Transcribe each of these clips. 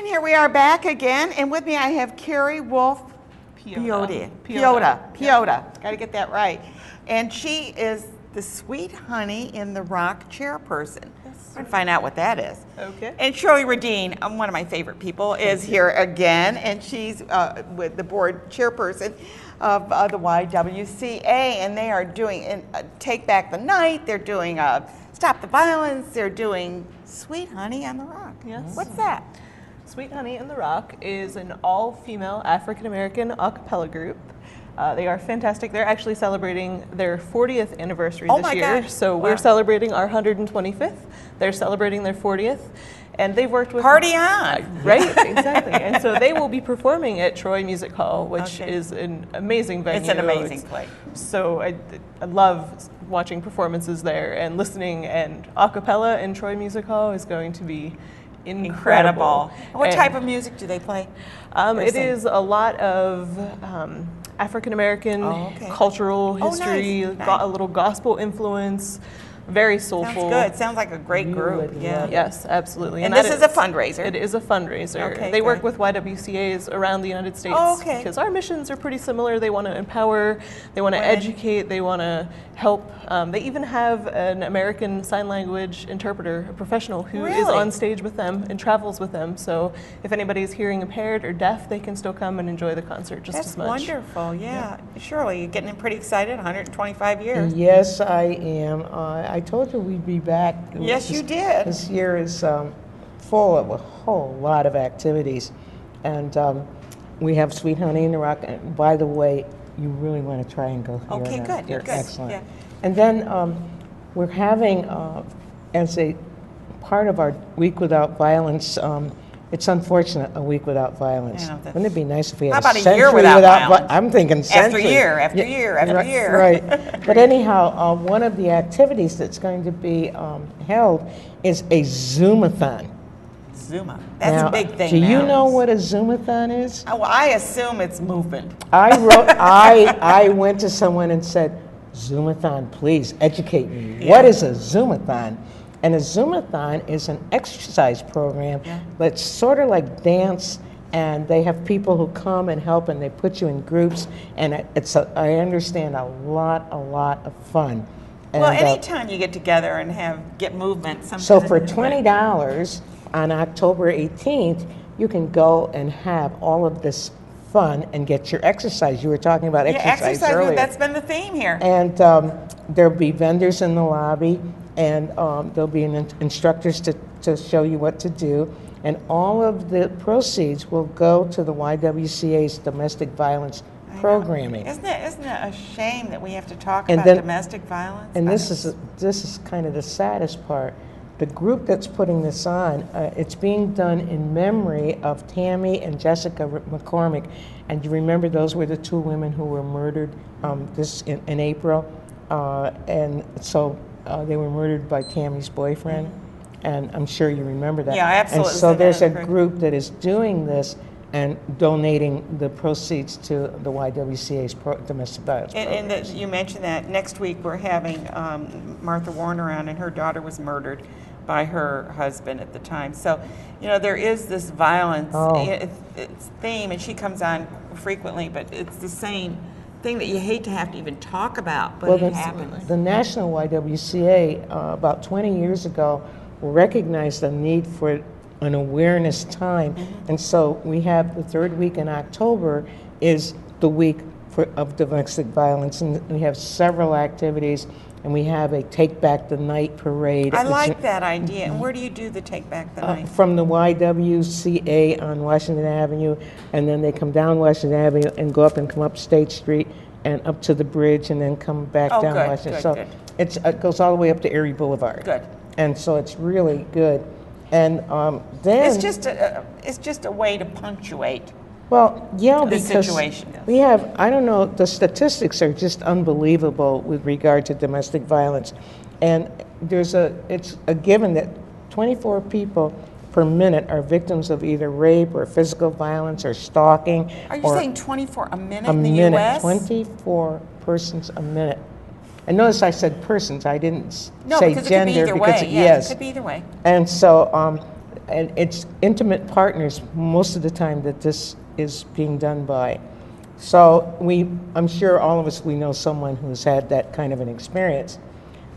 And here we are back again, and with me I have Carrie Wolf Piota. Got to get that right. And she is the Sweet Honey in the Rock chairperson. We're going to find out what that is. Okay. And Shirley Radine, one of my favorite people, is here again, and she's with the board chairperson of the YWCA, and they are doing Take Back the Night. They're doing Stop the Violence. They're doing Sweet Honey on the Rock. Yes. What's that? Sweet Honey in the Rock is an all-female African-American a cappella group. They are fantastic. They're actually celebrating their 40th anniversary this year. Gosh. So we're celebrating our 125th. They're celebrating their 40th. And they've worked with... Party on! Right, exactly. And so they will be performing at Troy Music Hall, which is an amazing venue. It's an amazing place. So I love watching performances there and listening, and a cappella in Troy Music Hall is going to be incredible. What type of music do they play? It is a lot of African-American cultural history, nice. A little gospel influence, very soulful. Sounds good. Sounds like a great group. Yeah. Yes, absolutely. And this is a fundraiser. It is a fundraiser. Okay, they work with YWCAs around the United States because our missions are pretty similar. They want to empower, they want to educate, they want to help. They even have an American Sign Language interpreter, a professional who is on stage with them and travels with them. So if anybody's hearing impaired or deaf, they can still come and enjoy the concert just as much. That's wonderful. Yeah. Shirley, you're getting pretty excited. 125 years. Yes, I am. I told you we'd be back. Yes, you did. This year is full of a whole lot of activities. And we have Sweet Honey in the Rock. And by the way, you really want to try and go here. Okay, good. They're good. excellent. Yeah. And then we're having, as a part of our Week Without Violence, it's unfortunate, a week without violence. Wouldn't it be nice if we had how a about century a year without violence? I'm thinking century. After year. Right. But anyhow, one of the activities that's going to be held is a Zoomathon. Zuma. That's a big thing. Do you now. know what a Zoomathon is? Oh, well, I assume it's movement. I went to someone and said, Zoomathon, please educate me. Yeah. What is a Zoomathon? And a Zoomathon is an exercise program that's sort of like dance, and they have people who come and help, and they put you in groups, and I understand, a lot of fun. And, well, anytime you get together and get movement. So for $20 on October 18th, you can go and have all of this fun and get your exercise. You were talking about exercise earlier. That's been the theme here. And there'll be vendors in the lobby, and there'll be instructors to show you what to do. And all of the proceeds will go to the YWCA's domestic violence programming. Isn't it a shame that we have to talk about domestic violence? And this is kind of the saddest part. The group that's putting this on, it's being done in memory of Tammy and Jessica McCormick. And you remember those were the two women who were murdered in April. And so they were murdered by Tammy's boyfriend. And I'm sure you remember that. Yeah, absolutely. And so there's a group that is doing this and donating the proceeds to the YWCA's domestic violence program. And you mentioned that next week we're having Martha Warner on, and her daughter was murdered by her husband at the time. So, there is this violence it's theme, and she comes on frequently, but it's the same thing that you hate to have to even talk about, but it happens. The National YWCA, about 20 years ago, recognized the need for an awareness time. And so we have the third week in October is the week of domestic violence, and we have several activities, and we have a Take Back the Night parade. I like that idea. And where do you do the Take Back the Night? From the YWCA on Washington Avenue, and then they come down Washington Avenue and go up and come up State Street and up to the bridge, and then come back down Washington. It goes all the way up to Erie Boulevard. Good. And so it's really good. And then it's just a way to punctuate. Well, yeah, the because situation. We have, I don't know, the statistics are just unbelievable with regard to domestic violence. And it's a given that 24 people per minute are victims of either rape or physical violence or stalking. Are you saying 24 a minute in the U.S.? 24 persons a minute. And notice I said persons, I didn't say because gender. It could be either way. Yes. It could be either way. And so and it's intimate partners most of the time that this is being done by. So I'm sure all of us, we know someone who's had that kind of an experience.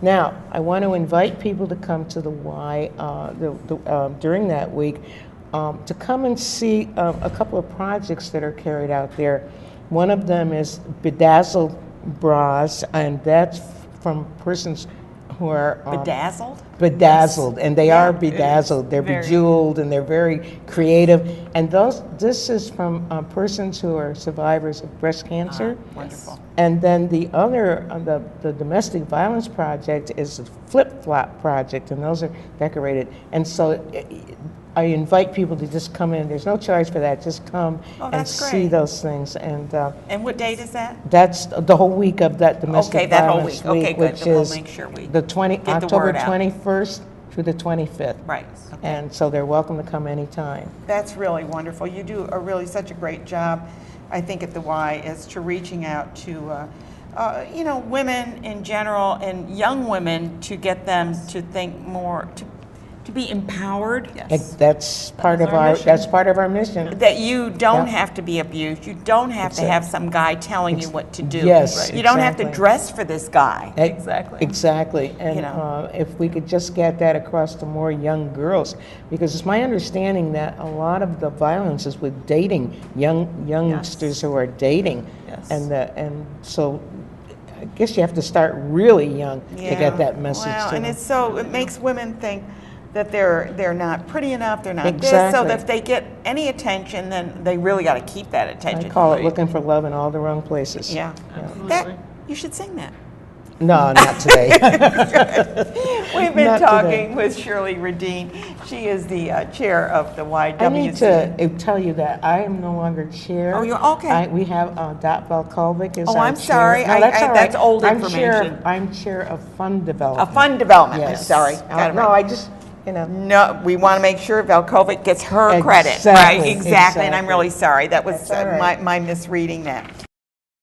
Now, I want to invite people to come to the Y during that week to come and see a couple of projects that are carried out there. One of them is bedazzled bras, and that's from persons who are bedazzled? Bedazzled, and they are bedazzled. They're very bejeweled, and they're very creative. And this is from persons who are survivors of breast cancer. Wonderful. And then the other, the domestic violence project is the flip-flop project, and those are decorated. And so I invite people to just come in. There's no charge for that. Just come and see those things. And what date is that? That's the whole week of that domestic violence week. Okay, good. Which Then we'll is make sure we October 21st through the 25th. Right. Okay. And so they're welcome to come anytime. That's really wonderful. You do such a great job, I think, at the Y, as to reaching out to women in general and young women, to get them to think more, to be empowered. Yes. That's part of our mission. That you don't have to be abused. You don't have to have some guy telling you what to do. Yes, You don't have to dress for this guy. Exactly. And if we could just get that across to more young girls, because it's my understanding that a lot of the violence is with dating, youngsters who are dating. Yes. And so I guess you have to start really young to get that message to and them. it makes women think that they're not pretty enough, they're not this, so that if they get any attention, then they really got to keep that attention. I call it looking for love in all the wrong places. Yeah. You should sing that. No, not today. We've been talking with Shirley Radine. She is the chair of the YWCA. I need to tell you that I am no longer chair. Oh, you're okay. We have Dot Valkovic as our I'm chair. sorry. No, that's all right. That's old information. I'm chair of fund development. Fund development. Yes. Sorry. No, I just, No, we want to make sure Valkovic gets her credit. Exactly, Right? Exactly. And I'm really sorry. That was That's all right. my misreading that.